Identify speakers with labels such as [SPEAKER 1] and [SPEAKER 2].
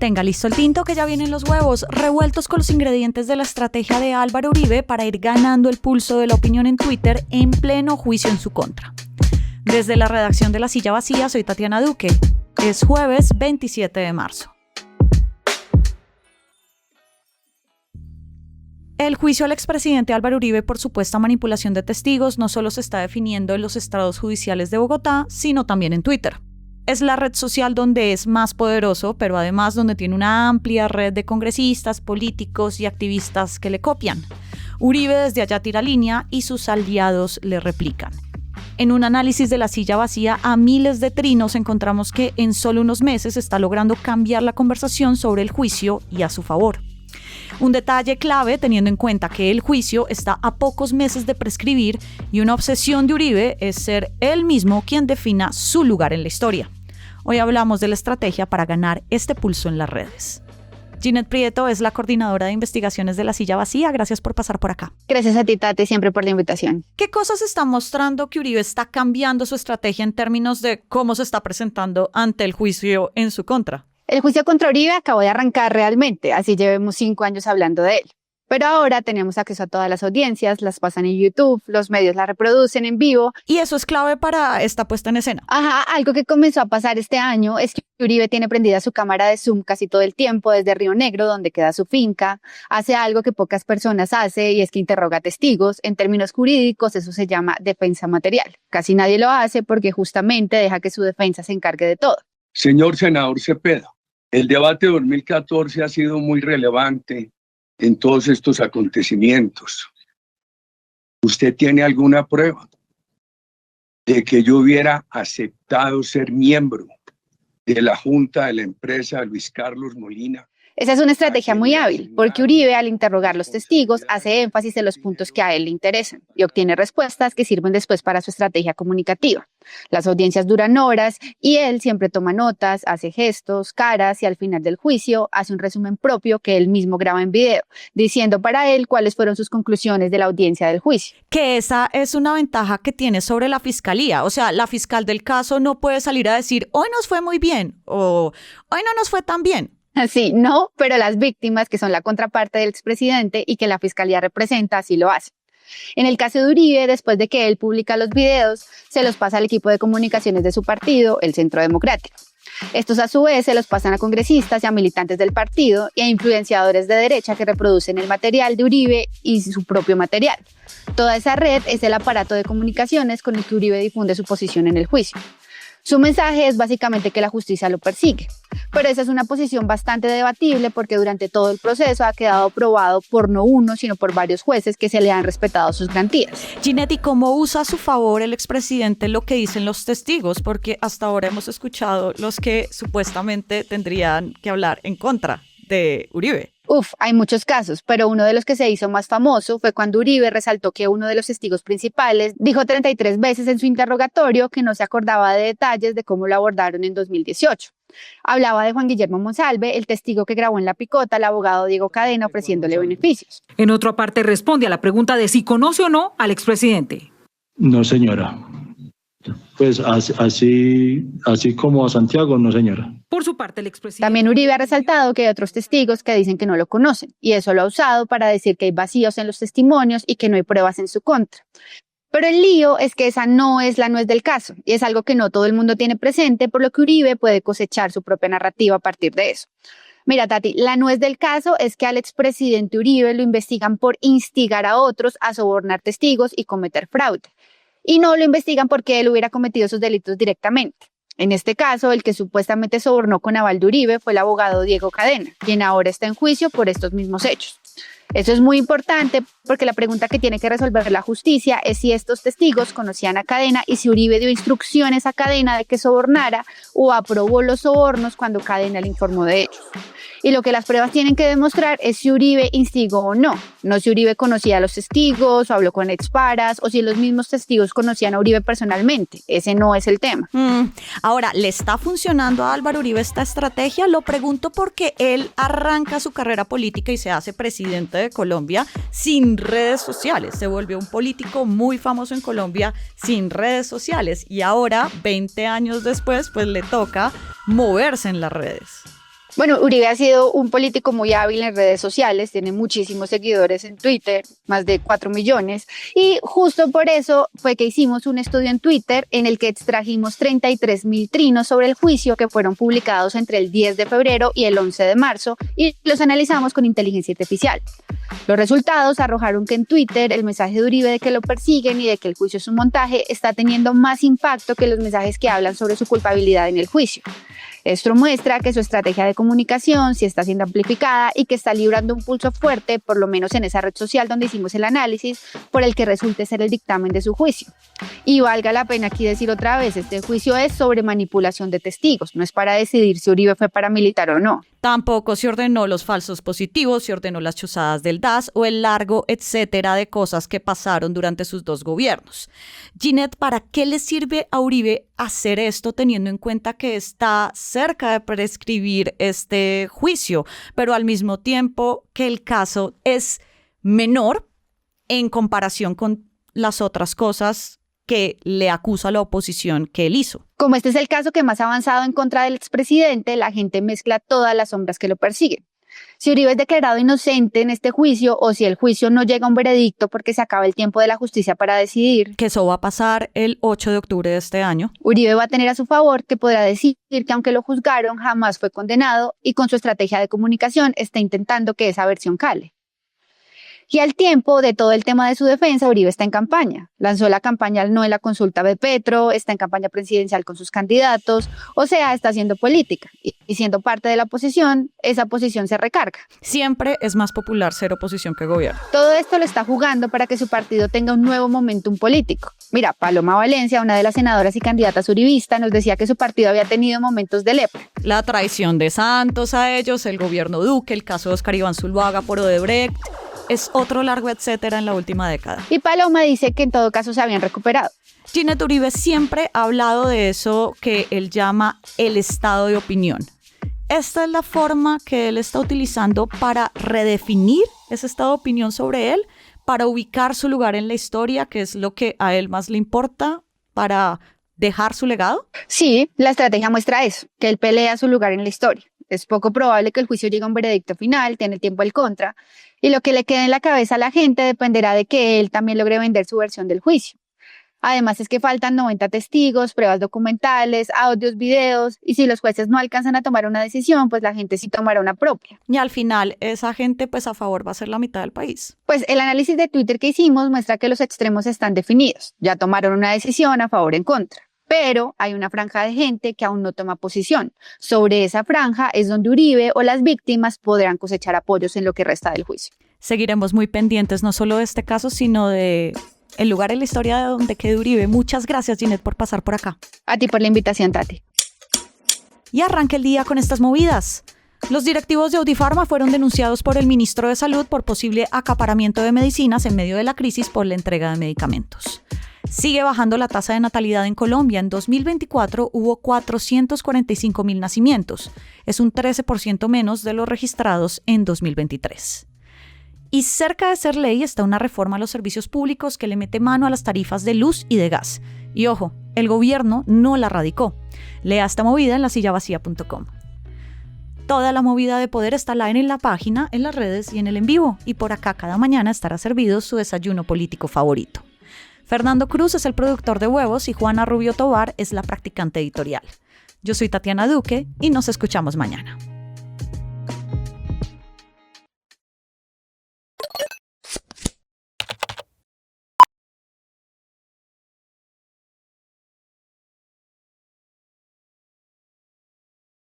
[SPEAKER 1] Tenga listo el tinto que ya vienen los huevos, revueltos con los ingredientes de la estrategia de Álvaro Uribe para ir ganando el pulso de la opinión en Twitter en pleno juicio en su contra. Desde la redacción de La Silla Vacía, soy Tatiana Duque. Es jueves 27 de marzo. El juicio al expresidente Álvaro Uribe por supuesta manipulación de testigos no solo se está definiendo en los estrados judiciales de Bogotá, sino también en Twitter. Es la red social donde es más poderoso, pero además donde tiene una amplia red de congresistas, políticos y activistas que le copian. Uribe desde allá tira línea y sus aliados le replican. En un análisis de La Silla Vacía a miles de trinos encontramos que en solo unos meses está logrando cambiar la conversación sobre el juicio y a su favor. Un detalle clave teniendo en cuenta que el juicio está a pocos meses de prescribir y una obsesión de Uribe es ser él mismo quien defina su lugar en la historia. Hoy hablamos de la estrategia para ganar este pulso en las redes. Ginette Prieto es la coordinadora de investigaciones de La Silla Vacía. Gracias por pasar por acá.
[SPEAKER 2] Gracias a ti, Tati, siempre por la invitación.
[SPEAKER 1] ¿Qué cosas está mostrando que Uribe está cambiando su estrategia en términos de cómo se está presentando ante el juicio en su contra?
[SPEAKER 2] El juicio contra Uribe acabó de arrancar realmente, así llevemos 5 años hablando de él. Pero ahora tenemos acceso a todas las audiencias, las pasan en YouTube, los medios las reproducen en vivo.
[SPEAKER 1] Y eso es clave para esta puesta en escena.
[SPEAKER 2] Algo que comenzó a pasar este año es que Uribe tiene prendida su cámara de Zoom casi todo el tiempo desde Río Negro, donde queda su finca. Hace algo que pocas personas hacen y es que interroga a testigos. En términos jurídicos eso se llama defensa material. Casi nadie lo hace porque justamente deja que su defensa se encargue de todo.
[SPEAKER 3] Señor senador Cepeda, el debate de 2014 ha sido muy relevante en todos estos acontecimientos. ¿Usted tiene alguna prueba de que yo hubiera aceptado ser miembro de la junta de la empresa Luis Carlos Molina?
[SPEAKER 2] Esa es una estrategia muy hábil, porque Uribe, al interrogar los testigos, hace énfasis en los puntos que a él le interesan y obtiene respuestas que sirven después para su estrategia comunicativa. Las audiencias duran horas y él siempre toma notas, hace gestos, caras y al final del juicio hace un resumen propio que él mismo graba en video, diciendo para él cuáles fueron sus conclusiones de la audiencia del juicio.
[SPEAKER 1] Que esa es una ventaja que tiene sobre la fiscalía. O sea, la fiscal del caso no puede salir a decir, hoy nos fue muy bien o hoy no nos fue tan bien.
[SPEAKER 2] Sí, no, pero las víctimas, que son la contraparte del expresidente y que la fiscalía representa, así lo hacen. En el caso de Uribe, después de que él publica los videos, se los pasa al equipo de comunicaciones de su partido, el Centro Democrático. Estos a su vez se los pasan a congresistas y a militantes del partido y a influenciadores de derecha que reproducen el material de Uribe y su propio material. Toda esa red es el aparato de comunicaciones con el que Uribe difunde su posición en el juicio. Su mensaje es básicamente que la justicia lo persigue, pero esa es una posición bastante debatible porque durante todo el proceso ha quedado probado por no uno, sino por varios jueces que se le han respetado sus garantías.
[SPEAKER 1] Ginette, ¿y cómo usa a su favor el expresidente lo que dicen los testigos? Porque hasta ahora hemos escuchado los que supuestamente tendrían que hablar en contra de Uribe.
[SPEAKER 2] Hay muchos casos, pero uno de los que se hizo más famoso fue cuando Uribe resaltó que uno de los testigos principales dijo 33 veces en su interrogatorio que no se acordaba de detalles de cómo lo abordaron en 2018. Hablaba de Juan Guillermo Monsalve, el testigo que grabó en La Picota al abogado Diego Cadena ofreciéndole beneficios.
[SPEAKER 4] En otra parte responde a la pregunta de si conoce o no al expresidente.
[SPEAKER 5] No, señora. Pues así como a Santiago, no, señora.
[SPEAKER 4] Por su parte, el expresidente...
[SPEAKER 2] También Uribe ha resaltado que hay otros testigos que dicen que no lo conocen, y eso lo ha usado para decir que hay vacíos en los testimonios y que no hay pruebas en su contra. Pero el lío es que esa no es la nuez del caso, y es algo que no todo el mundo tiene presente, por lo que Uribe puede cosechar su propia narrativa a partir de eso. Mira, Tati, la nuez del caso es que al expresidente Uribe lo investigan por instigar a otros a sobornar testigos y cometer fraude. Y no lo investigan porque él hubiera cometido esos delitos directamente. En este caso, el que supuestamente sobornó con aval de Uribe fue el abogado Diego Cadena, quien ahora está en juicio por estos mismos hechos. Eso es muy importante porque la pregunta que tiene que resolver la justicia es si estos testigos conocían a Cadena y si Uribe dio instrucciones a Cadena de que sobornara o aprobó los sobornos cuando Cadena le informó de ellos. Y lo que las pruebas tienen que demostrar es si Uribe instigó o no. No si Uribe conocía a los testigos o habló con exparas o si los mismos testigos conocían a Uribe personalmente. Ese no es el tema.
[SPEAKER 1] Ahora, ¿le está funcionando a Álvaro Uribe esta estrategia? Lo pregunto porque él arranca su carrera política y se hace presidente de Colombia sin redes sociales. Se volvió un político muy famoso en Colombia sin redes sociales y ahora, 20 años después, pues le toca moverse en las redes.
[SPEAKER 2] Bueno, Uribe ha sido un político muy hábil en redes sociales, tiene muchísimos seguidores en Twitter, más de 4 millones, y justo por eso fue que hicimos un estudio en Twitter en el que extrajimos 33.000 trinos sobre el juicio que fueron publicados entre el 10 de febrero y el 11 de marzo y los analizamos con inteligencia artificial. Los resultados arrojaron que en Twitter el mensaje de Uribe de que lo persiguen y de que el juicio es un montaje está teniendo más impacto que los mensajes que hablan sobre su culpabilidad en el juicio. Esto muestra que su estrategia de comunicación sí está siendo amplificada y que está librando un pulso fuerte, por lo menos en esa red social donde hicimos el análisis, por el que resulte ser el dictamen de su juicio. Y valga la pena aquí decir otra vez, este juicio es sobre manipulación de testigos, no es para decidir si Uribe fue paramilitar o no.
[SPEAKER 1] Tampoco se ordenó los falsos positivos, se ordenó las chuzadas del DAS o el largo etcétera de cosas que pasaron durante sus 2 gobiernos. Ginette, ¿para qué le sirve a Uribe hacer esto teniendo en cuenta que está cerca de prescribir este juicio, pero al mismo tiempo que el caso es menor en comparación con las otras cosas que le acusa la oposición que él hizo?
[SPEAKER 2] Como este es el caso que más ha avanzado en contra del expresidente, la gente mezcla todas las sombras que lo persiguen. Si Uribe es declarado inocente en este juicio o si el juicio no llega a un veredicto porque se acaba el tiempo de la justicia para decidir,
[SPEAKER 1] que eso va a pasar el 8 de octubre de este año,
[SPEAKER 2] Uribe va a tener a su favor que podrá decir que aunque lo juzgaron jamás fue condenado y con su estrategia de comunicación está intentando que esa versión cale. Y al tiempo de todo el tema de su defensa, Uribe está en campaña. Lanzó la campaña al no en la consulta de Petro, está en campaña presidencial con sus candidatos, o sea, está haciendo política. Y siendo parte de la oposición, esa posición se recarga.
[SPEAKER 1] Siempre es más popular ser oposición que gobierno.
[SPEAKER 2] Todo esto lo está jugando para que su partido tenga un nuevo momentum político. Mira, Paloma Valencia, una de las senadoras y candidatas uribistas, nos decía que su partido había tenido momentos de lepra.
[SPEAKER 1] La traición de Santos a ellos, el gobierno Duque, el caso de Oscar Iván Zuluaga por Odebrecht, es otro largo etcétera en la última década.
[SPEAKER 2] Y Paloma dice que en todo caso se habían recuperado.
[SPEAKER 1] Ginette Uribe siempre ha hablado de eso que él llama el estado de opinión. Esta es la forma que él está utilizando para redefinir ese estado de opinión sobre él, para ubicar su lugar en la historia, que es lo que a él más le importa, para dejar su legado.
[SPEAKER 2] Sí, la estrategia muestra eso, que él pelea su lugar en la historia. Es poco probable que el juicio llegue a un veredicto final, tiene el tiempo al contra, y lo que le quede en la cabeza a la gente dependerá de que él también logre vender su versión del juicio. Además es que faltan 90 testigos, pruebas documentales, audios, videos, y si los jueces no alcanzan a tomar una decisión, pues la gente sí tomará una propia.
[SPEAKER 1] Y al final esa gente pues a favor va a ser la mitad del país.
[SPEAKER 2] Pues el análisis de Twitter que hicimos muestra que los extremos están definidos, ya tomaron una decisión a favor o en contra. Pero hay una franja de gente que aún no toma posición. Sobre esa franja es donde Uribe o las víctimas podrán cosechar apoyos en lo que resta del juicio.
[SPEAKER 1] Seguiremos muy pendientes no solo de este caso, sino de el lugar en la historia de donde quede Uribe. Muchas gracias, Ginette, por pasar por acá.
[SPEAKER 2] A ti por la invitación, Tati.
[SPEAKER 1] Y arranca el día con estas movidas. Los directivos de Audipharma fueron denunciados por el ministro de Salud por posible acaparamiento de medicinas en medio de la crisis por la entrega de medicamentos. Sigue bajando la tasa de natalidad en Colombia. En 2024 hubo 445.000 nacimientos. Es un 13% menos de los registrados en 2023. Y cerca de ser ley está una reforma a los servicios públicos que le mete mano a las tarifas de luz y de gas. Y ojo, el gobierno no la radicó. Lea esta movida en lasillavacía.com. Toda la movida de poder está live en la página, en las redes y en el en vivo. Y por acá cada mañana estará servido su desayuno político favorito. Fernando Cruz es el productor de Huevos y Juana Rubio Tobar es la practicante editorial. Yo soy Tatiana Duque y nos escuchamos mañana.